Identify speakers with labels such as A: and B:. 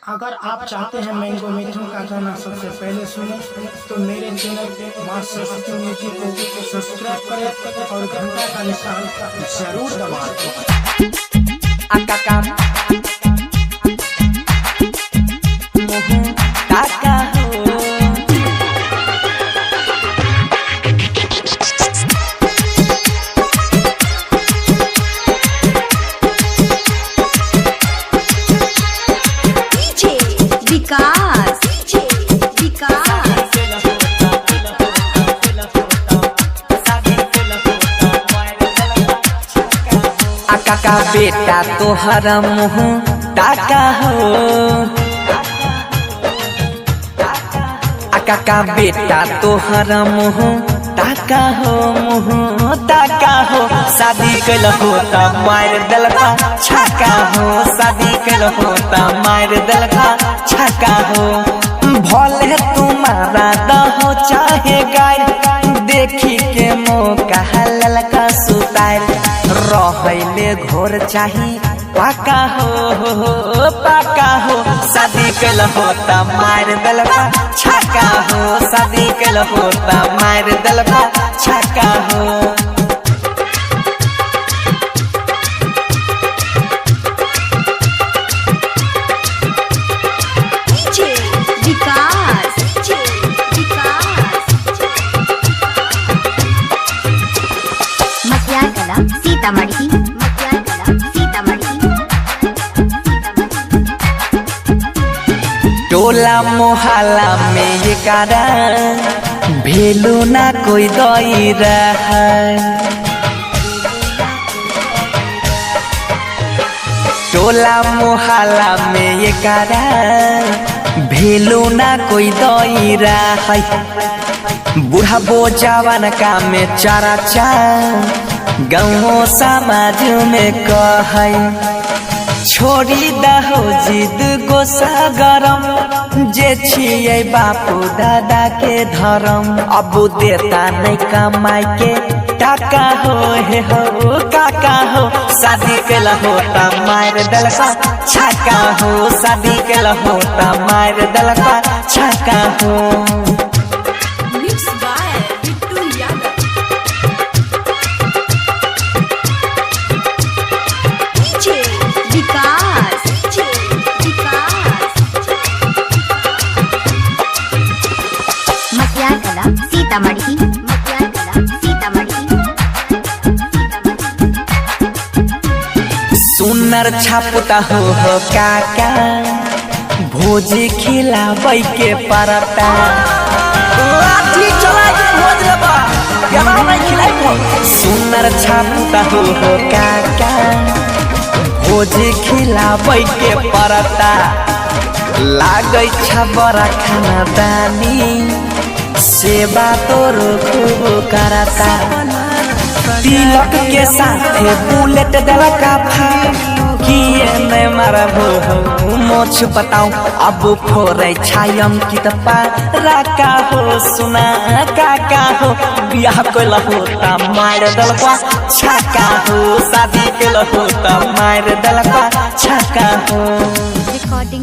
A: अगर आप चाहते हैं मैंगो मिथुन का गाना सबसे पहले सुने तो मेरे चैनल मां सरस्वती म्यूजिक को सब्सक्राइब करें और घंटा का निशान जरूर दबाएं।
B: काका बेटा तोहरा मुँह टाका हो, काका बेटा तोहरा मुँह टाका हो, मुँह टाका हो। शादी कल होता मार दलका छक्का हो, शादी कल होता मार दलका छक्का हो। भले तुम्हारा दहो चाहे गाय, देखी के मौका ललका सुतार रहले घोर चाही पाका हो, पाका हो। शादी कल होता मार दलका छक्का हो, शादी कल होता मार दलका छक्का हो।
C: सीतामढ़ी
B: टोला मोहल्ला में ये कारा भेलू ना कोई दई रहा, टोला मोहल्ला में ये कारा भेलू ना कोई दई रहा। बूढ़ा बो जवान का में चारा चा गाँव समाज में कह छोड़ी दहो जिद गोसा गरम, जे छिए बापू दादा के धर्म। अब देता नहीं कमाई के टाका हो, हे हो काका हो। शादी कल होता मार दलका छक्का हो, शादी कल होता मार दलका छक्का हो।
C: सीतामढ़ी
B: सुनर छापता हो काका, भोजी खिलाबै के परता। सुनर छापता हो काका, भोजी खिलाबै के परता। लागै छ बड़ा खाना दानी, सेवा तोर खूब करता। तिलक के साथे बुलेट दलका किए नहीं मारबो मोछ बताऊं। अब फोरे छायम कित राका हो, सुना काका हो। बियाह कल होता मार दलका छक्का हो, शादी कल होता मार दलका छक्का हो।